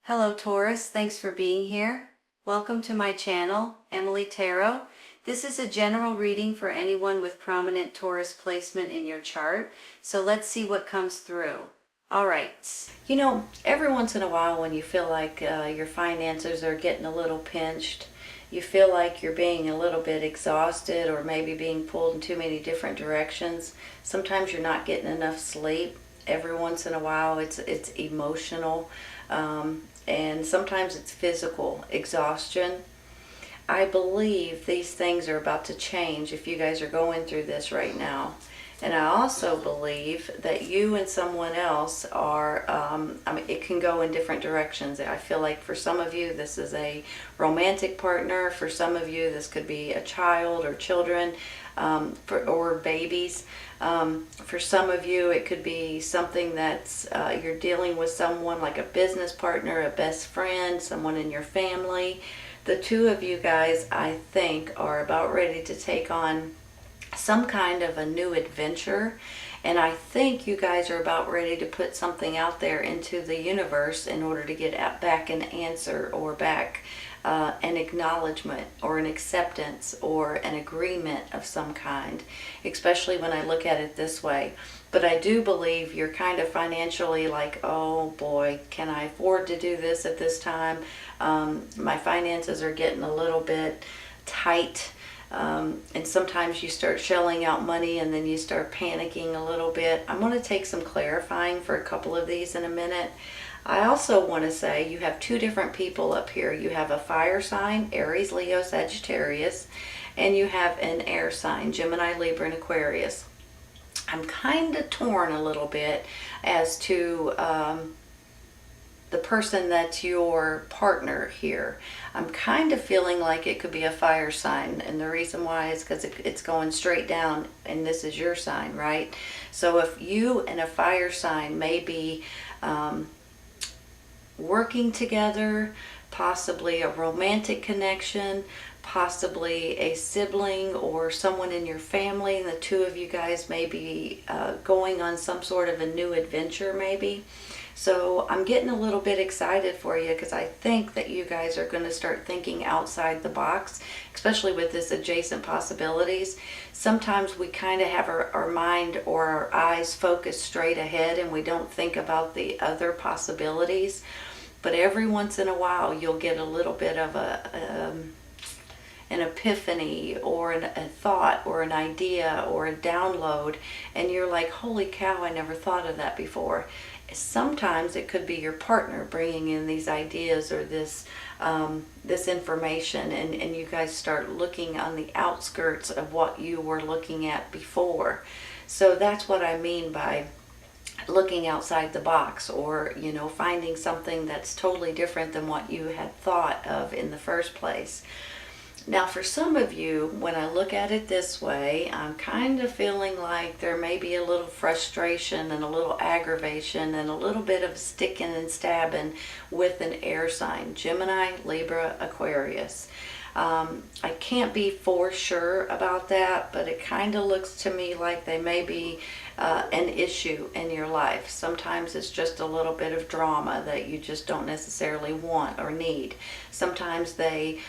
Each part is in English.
Hello Taurus, thanks for being here. Welcome to my channel, Emily Tarot. This is a general reading for anyone with prominent Taurus placement in your chart. So let's see what comes through. All right. You know, every once in a while when you feel like your finances are getting a little pinched, you feel like you're being a little bit exhausted or maybe being pulled in too many different directions. Sometimes you're not getting enough sleep. Every once in a while it's emotional. And sometimes it's physical exhaustion. I believe these things are about to change if you guys are going through this right now. And I also believe that you and someone else are, it can go in different directions. I feel like for some of you, this is a romantic partner. For some of you, this could be a child or children, or babies. For some of you, it could be something that's, you're dealing with someone like a business partner, a best friend, someone in your family. The two of you guys, I think, are about ready to take on some kind of a new adventure, and I think you guys are about ready to put something out there into the universe in order to get back an answer or back an acknowledgement or an acceptance or an agreement of some kind, especially when I look at it this way. But I do believe you're kind of financially like, oh boy, can I afford to do this at this time? My finances are getting a little bit tight. And sometimes you start shelling out money and then you start panicking a little bit. I'm going to take some clarifying for a couple of these in a minute. I also want to say you have two different people up here. You have a fire sign, Aries, Leo, Sagittarius, and you have an air sign, Gemini, Libra, and Aquarius. I'm kind of torn a little bit as to the person that's your partner here. I'm kind of feeling like it could be a fire sign, and the reason why is because it's going straight down, and this is your sign, right? So if you and a fire sign may be working together, possibly a romantic connection, possibly a sibling or someone in your family, and the two of you guys may be going on some sort of a new adventure maybe. So I'm getting a little bit excited for you because I think that you guys are going to start thinking outside the box, especially with this adjacent possibilities. Sometimes we kind of have our mind or our eyes focused straight ahead and we don't think about the other possibilities. But every once in a while you'll get a little bit of an epiphany or a thought or an idea or a download, and you're like, holy cow, I never thought of that before. Sometimes it could be your partner bringing in these ideas or this information, and you guys start looking on the outskirts of what you were looking at before. So that's what I mean by looking outside the box, or finding something that's totally different than what you had thought of in the first place. Now for some of you, when I look at it this way, I'm kind of feeling like there may be a little frustration and a little aggravation and a little bit of sticking and stabbing with an air sign, Gemini, Libra, Aquarius. I can't be for sure about that, but it kind of looks to me like they may be an issue in your life. Sometimes it's just a little bit of drama that you just don't necessarily want or need. Sometimes they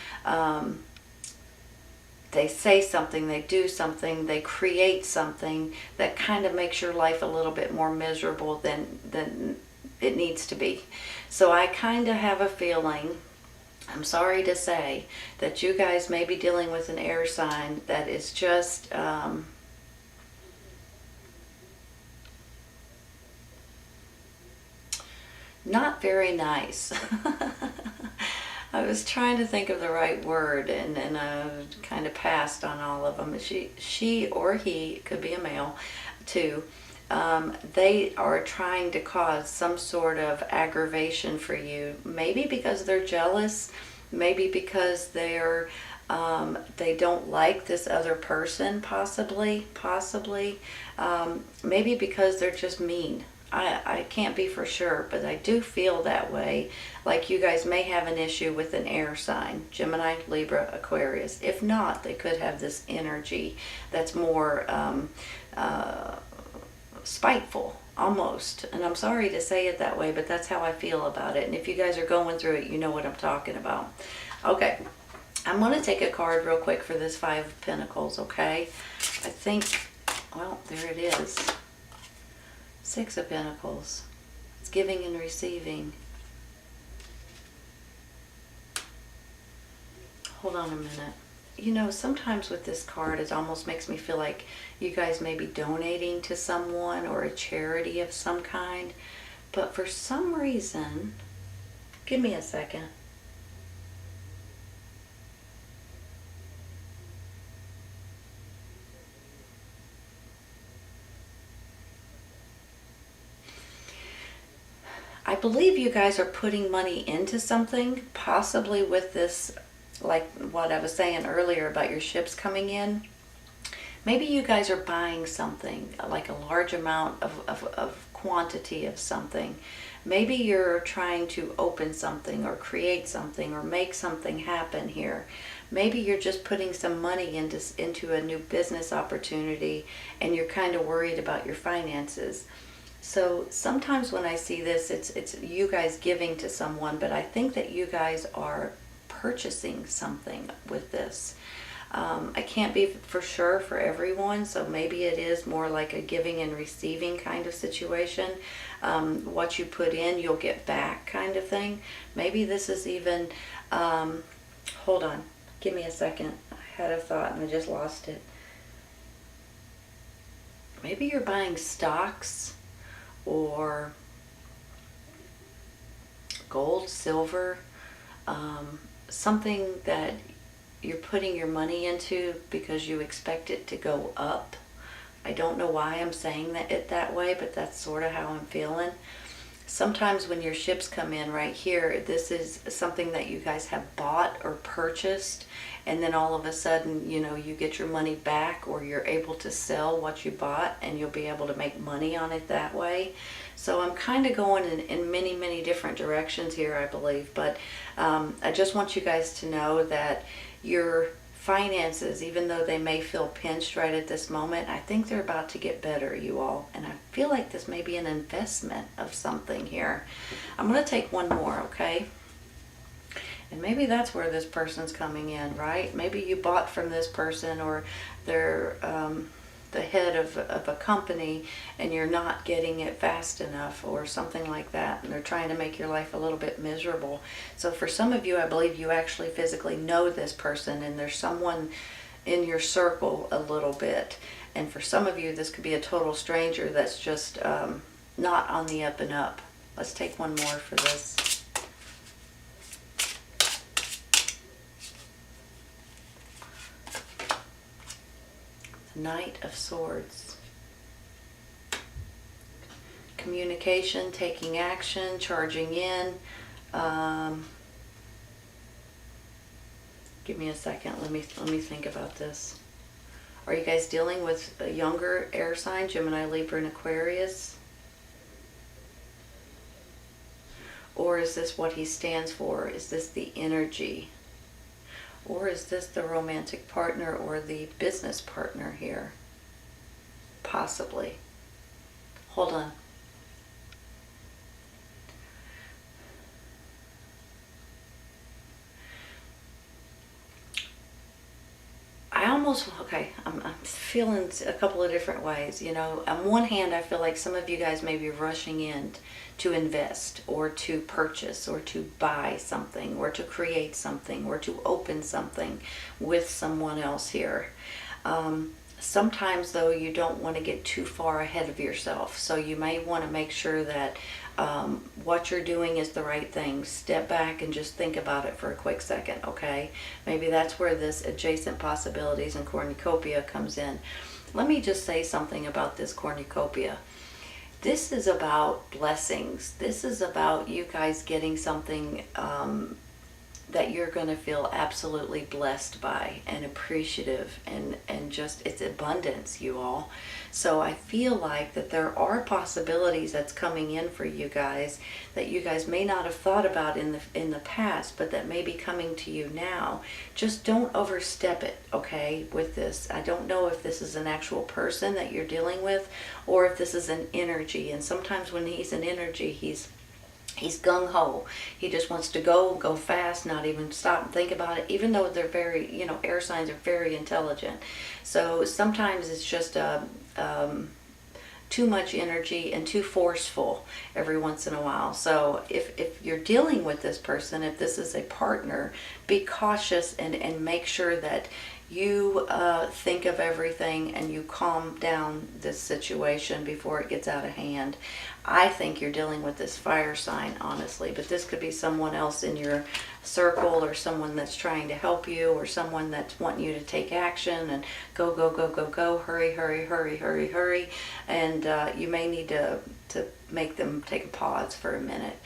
say something, they do something, they create something that kind of makes your life a little bit more miserable than it needs to be. So I kind of have a feeling, I'm sorry to say, that you guys may be dealing with an air sign that is just not very nice. I was trying to think of the right word, and I kind of passed on all of them. She or he, could be a male too, they are trying to cause some sort of aggravation for you, maybe because they're jealous, maybe because they don't like this other person, possibly, maybe because they're just mean. I can't be for sure, but I do feel that way, like you guys may have an issue with an air sign, Gemini, Libra, Aquarius. If not, they could have this energy that's more spiteful, almost. And I'm sorry to say it that way, but that's how I feel about it. And if you guys are going through it, you know what I'm talking about. Okay, I'm going to take a card real quick for this Five of Pentacles, okay? I think, well, there it is. Six of Pentacles. It's giving and receiving. Hold on a minute. You know, sometimes with this card, it almost makes me feel like you guys may be donating to someone or a charity of some kind. But for some reason, give me a second. I believe you guys are putting money into something, possibly with this, like what I was saying earlier about your ships coming in. Maybe you guys are buying something, like a large amount of quantity of something. Maybe you're trying to open something or create something or make something happen here. Maybe you're just putting some money into a new business opportunity and you're kind of worried about your finances. So sometimes when I see this, it's you guys giving to someone, but I think that you guys are purchasing something with this. I can't be for sure for everyone, so maybe it is more like a giving and receiving kind of situation. What you put in, you'll get back kind of thing. Maybe this is even, hold on, give me a second. I had a thought and I just lost it. Maybe you're buying stocks or gold, silver, something that you're putting your money into because you expect it to go up. I don't know why I'm saying it that way, but that's sort of how I'm feeling. Sometimes when your ships come in right here, this is something that you guys have bought or purchased, and then all of a sudden, you know, you get your money back or you're able to sell what you bought and you'll be able to make money on it that way. So I'm kind of going in many, many different directions here, I believe. But I just want you guys to know that your finances, even though they may feel pinched right at this moment, I think they're about to get better, you all. And I feel like this may be an investment of something here. I'm going to take one more, okay? And maybe that's where this person's coming in, right? Maybe you bought from this person, or they're the head of a company and you're not getting it fast enough or something like that, and they're trying to make your life a little bit miserable. So for some of you, I believe you actually physically know this person and there's someone in your circle a little bit. And for some of you, this could be a total stranger that's just not on the up and up. Let's take one more for this. Knight of Swords. Communication, taking action, charging in. Give me a second. Let me think about this. Are you guys dealing with a younger air sign, Gemini, Libra, and Aquarius? Or is this what he stands for? Is this the energy? Or is this the romantic partner or the business partner here? Possibly. Hold on. I'm feeling a couple of different ways. You know, on one hand, I feel like some of you guys may be rushing in to invest or to purchase or to buy something or to create something or to open something with someone else here. Sometimes, though, you don't want to get too far ahead of yourself. So you may want to make sure that what you're doing is the right thing. Step back and just think about it for a quick second, okay? Maybe that's where this adjacent possibilities and cornucopia comes in. Let me just say something about this cornucopia. This is about blessings. This is about you guys getting something that you're going to feel absolutely blessed by and appreciative, and just, it's abundance, you all. So I feel like that there are possibilities that's coming in for you guys that you guys may not have thought about in the past, but that may be coming to you now. Just don't overstep it, okay, with this. I don't know if this is an actual person that you're dealing with or if this is an energy. And sometimes when he's an energy, he's gung-ho. He just wants to go fast, not even stop and think about it, even though they're very, air signs are very intelligent. So sometimes it's just too much energy and too forceful every once in a while. So if you're dealing with this person, if this is a partner, be cautious and make sure that you think of everything and you calm down this situation before it gets out of hand. I think you're dealing with this fire sign, honestly, but this could be someone else in your circle, or someone that's trying to help you, or someone that's wanting you to take action and go, go, go, go, go, hurry, hurry, hurry, hurry, hurry. And you may need to make them take a pause for a minute.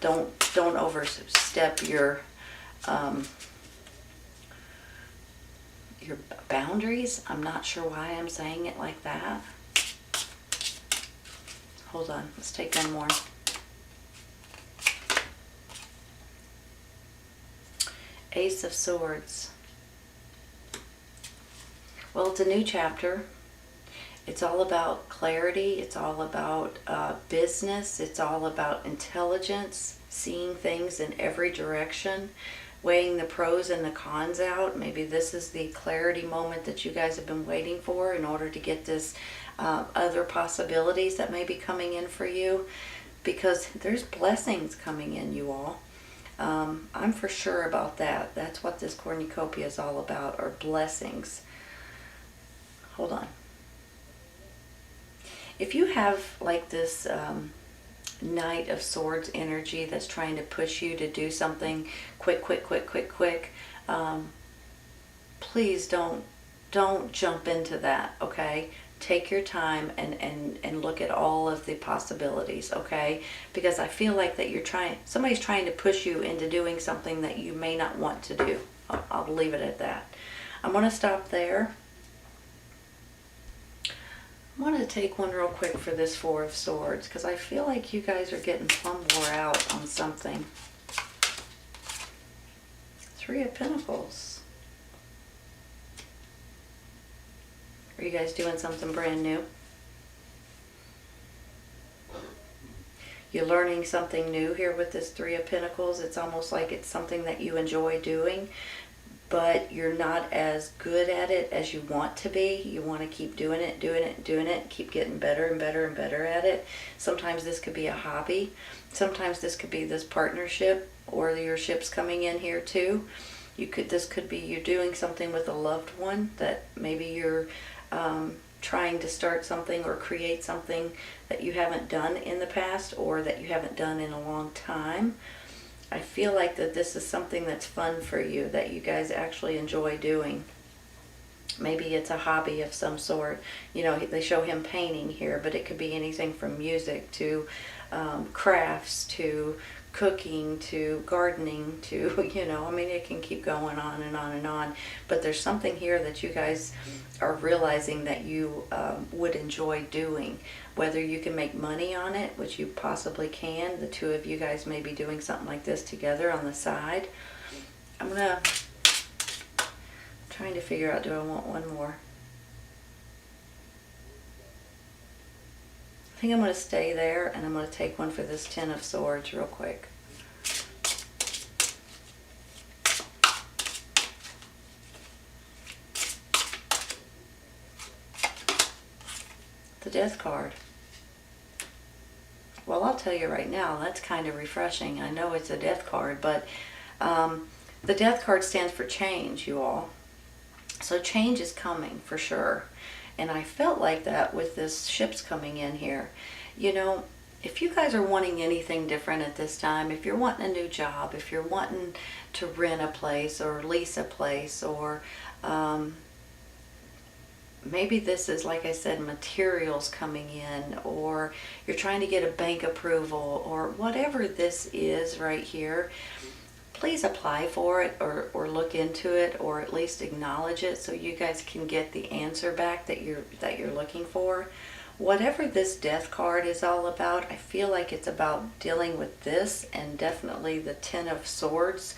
Don't overstep your boundaries. I'm not sure why I'm saying it like that. Hold on, let's take one more. Ace of Swords. Well, it's a new chapter. It's all about clarity. It's all about business. It's all about intelligence, seeing things in every direction, weighing the pros and the cons out. Maybe this is the clarity moment that you guys have been waiting for in order to get this other possibilities that may be coming in for you, because there's blessings coming in, you all. I'm for sure about that. That's what this cornucopia is all about, are blessings. Hold on. If you have like this Knight of Swords energy that's trying to push you to do something quick, please don't jump into that, okay? Take your time and look at all of the possibilities, okay? Because I feel like that somebody's trying to push you into doing something that you may not want to do. I'll leave it at that. I'm going to stop there. I want to take one real quick for this Four of Swords, because I feel like you guys are getting plumb wore out on something. Three of Pentacles. Are you guys doing something brand new? You're learning something new here with this Three of Pentacles. It's almost like it's something that you enjoy doing, but you're not as good at it as you want to be. You want to keep doing it, keep getting better and better and better at it. Sometimes this could be a hobby. Sometimes this could be this partnership, or your ship's coming in here too. This could be you doing something with a loved one, that maybe you're trying to start something or create something that you haven't done in the past, or that you haven't done in a long time. I feel like that this is something that's fun for you, that you guys actually enjoy doing. Maybe it's a hobby of some sort. They show him painting here, but it could be anything from music to crafts to cooking to gardening to, it can keep going on and on and on. But there's something here that you guys are realizing that you would enjoy doing. Whether you can make money on it, which you possibly can. The two of you guys may be doing something like this together on the side. I'm trying to figure out, do I want one more? I think I'm going to stay there, and I'm going to take one for this Ten of Swords real quick. The Death card. Well, I'll tell you right now, that's kind of refreshing. I know it's a Death card, but the Death card stands for change, you all. So change is coming for sure. And I felt like that with this ships coming in here. If you guys are wanting anything different at this time, if you're wanting a new job, if you're wanting to rent a place or lease a place, or maybe this is, like I said, materials coming in, or you're trying to get a bank approval, or whatever this is right here, please apply for it, or look into it, or at least acknowledge it, so you guys can get the answer back that you're looking for. Whatever this death card is all about, I feel like it's about dealing with this, and definitely the Ten of Swords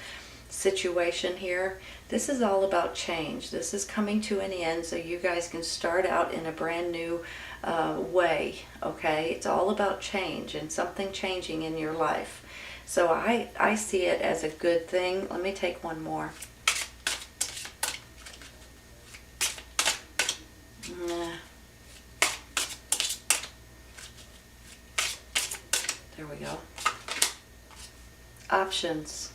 situation here. This is all about change. This is coming to an end so you guys can start out in a brand new way, okay? It's all about change and something changing in your life. So I see it as a good thing. Let me take one more. There we go. Options.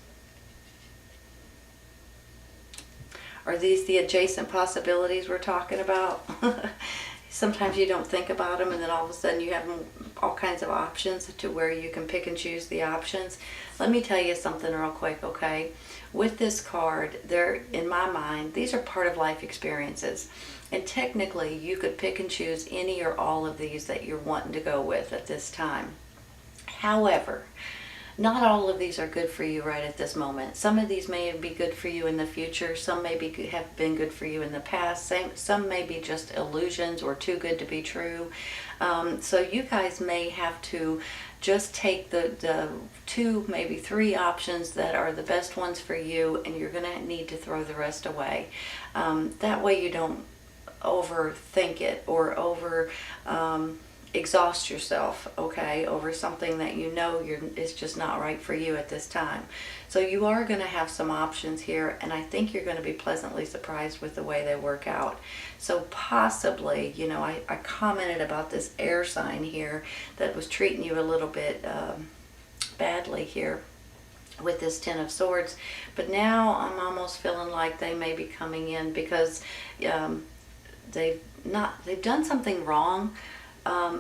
Are these the adjacent possibilities we're talking about? Sometimes you don't think about them, and then all of a sudden you have all kinds of options to where you can pick and choose the options. Let me tell you something real quick, okay? With this card, in my mind, these are part of life experiences. And technically, you could pick and choose any or all of these that you're wanting to go with at this time. However, not all of these are good for you right at this moment. Some of these may be good for you in the future. Some maybe have been good for you in the past. Some may be just illusions or too good to be true. So you guys may have to just take the 2, maybe 3 options that are the best ones for you, and you're going to need to throw the rest away. That way you don't overthink it or exhaust yourself, okay, over something that you know is just not right for you at this time. So you are going to have some options here, and I think you're going to be pleasantly surprised with the way they work out. So possibly, you know, I commented about this air sign here that was treating you a little bit badly here with this Ten of Swords, but now I'm almost feeling like they may be coming in because they've done something wrong,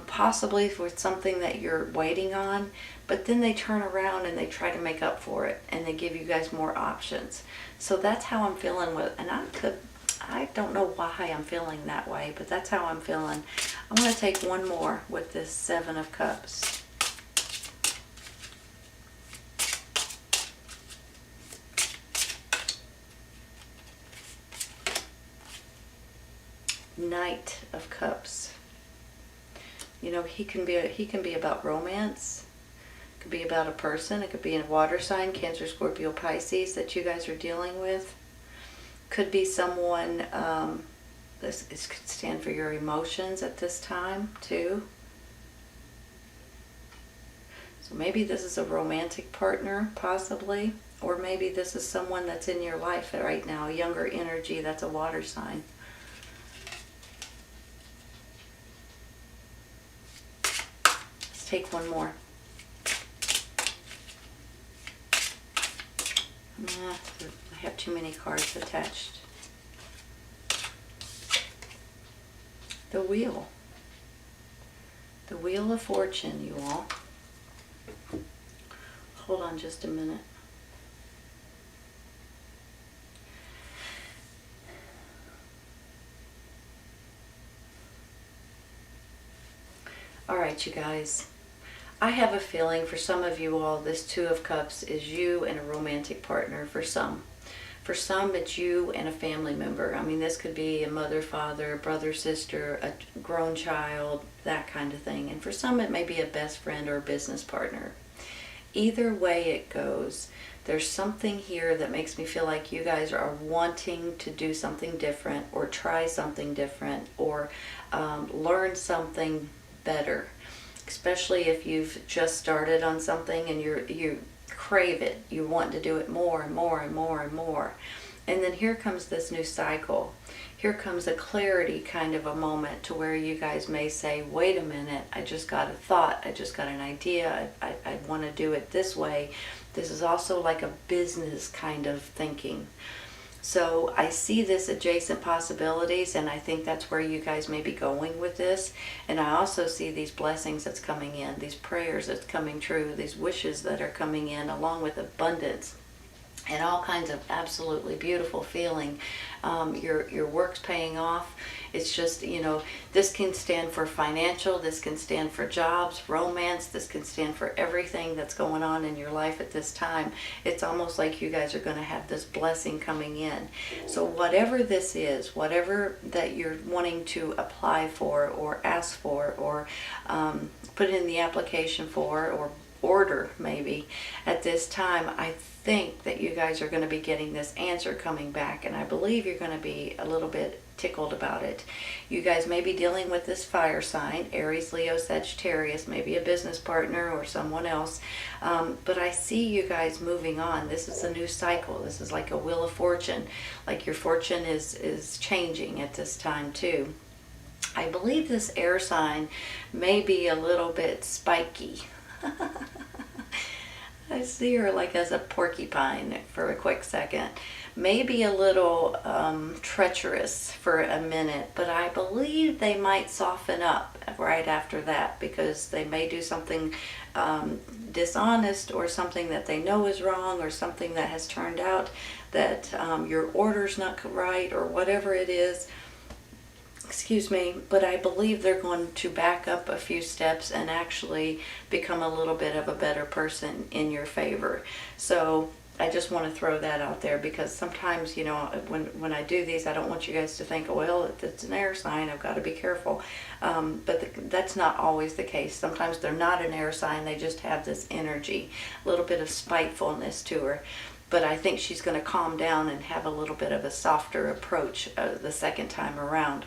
possibly with something that you're waiting on, but then they turn around and they try to make up for it, and they give you guys more options. So that's how I'm feeling with, and I don't know why I'm feeling that way, but that's how I'm feeling. I'm going to take one more with this Seven of Cups. Knight of Cups. You know, he can be about romance. It could be about a person. It could be a water sign, Cancer, Scorpio, Pisces, that you guys are dealing with. Could be someone, this could stand for your emotions at this time too. So maybe this is a romantic partner, possibly, or maybe this is someone that's in your life right now, a younger energy that's a water sign. Take one more. I have too many cards attached. The Wheel. The Wheel of Fortune, you all. Hold on just a minute. All right, you guys. I have a feeling for some of you all, this Two of Cups is you and a romantic partner for some. For some, it's you and a family member. I mean, this could be a mother, father, brother, sister, a grown child, that kind of thing. And for some, it may be a best friend or a business partner. Either way it goes, there's something here that makes me feel like you guys are wanting to do something different, or try something different, or learn something better. Especially if you've just started on something and you crave it, you want to do it more and more and more and more. And then here comes this new cycle. Here comes a clarity kind of a moment to where you guys may say, wait a minute, I just got a thought, I just got an idea, I want to do it this way. This is also like a business kind of thinking. So I see this adjacent possibilities, and I think that's where you guys may be going with this. And I also see these blessings that's coming in, these prayers that's coming true, these wishes that are coming in, along with abundance. and all kinds of absolutely beautiful feeling. Your work's paying off. It's just, this can stand for financial, this can stand for jobs, romance, this can stand for everything that's going on in your life at this time. It's almost like you guys are going to have this blessing coming in. So whatever this is, whatever that you're wanting to apply for or ask for or put in the application for or order maybe at this time, I think that you guys are going to be getting this answer coming back, and I believe you're going to be a little bit tickled about it. You guys may be dealing with this fire sign, Aries, Leo, Sagittarius, maybe a business partner or someone else, but I see you guys moving on. This is a new cycle. This is like a wheel of fortune, like your fortune is changing at this time too. I believe this air sign may be a little bit spiky. I see her like as a porcupine for a quick second. Maybe a little treacherous for a minute, but I believe they might soften up right after that, because they may do something dishonest or something that they know is wrong, or something that has turned out that your order's not right or whatever it is. Excuse me, but I believe they're going to back up a few steps and actually become a little bit of a better person in your favor. So I just want to throw that out there, because sometimes, when I do these, I don't want you guys to think, well, it's an air sign, I've got to be careful. But that's not always the case. Sometimes they're not an air sign, they just have this energy, a little bit of spitefulness to her. But I think she's going to calm down and have a little bit of a softer approach the second time around.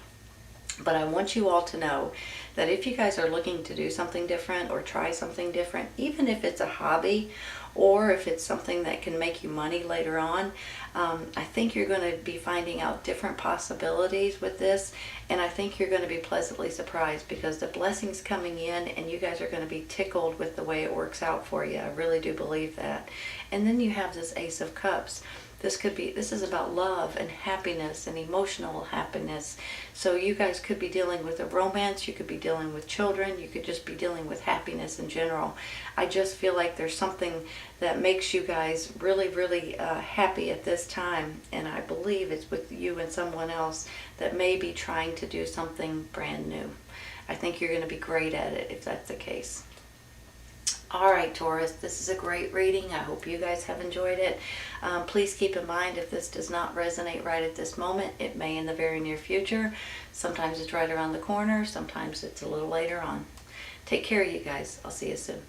But I want you all to know that if you guys are looking to do something different or try something different, even if it's a hobby or if it's something that can make you money later on, I think you're going to be finding out different possibilities with this. And I think you're going to be pleasantly surprised, because the blessing's coming in and you guys are going to be tickled with the way it works out for you. I really do believe that. And then you have this Ace of Cups. This is about love and happiness and emotional happiness. So you guys could be dealing with a romance, you could be dealing with children, you could just be dealing with happiness in general. I just feel like there's something that makes you guys really, really happy at this time. And I believe it's with you and someone else that may be trying to do something brand new. I think you're going to be great at it if that's the case. All right, Taurus, this is a great reading. I hope you guys have enjoyed it. Please keep in mind, if this does not resonate right at this moment, it may in the very near future. Sometimes it's right around the corner. Sometimes it's a little later on. Take care, you guys. I'll see you soon.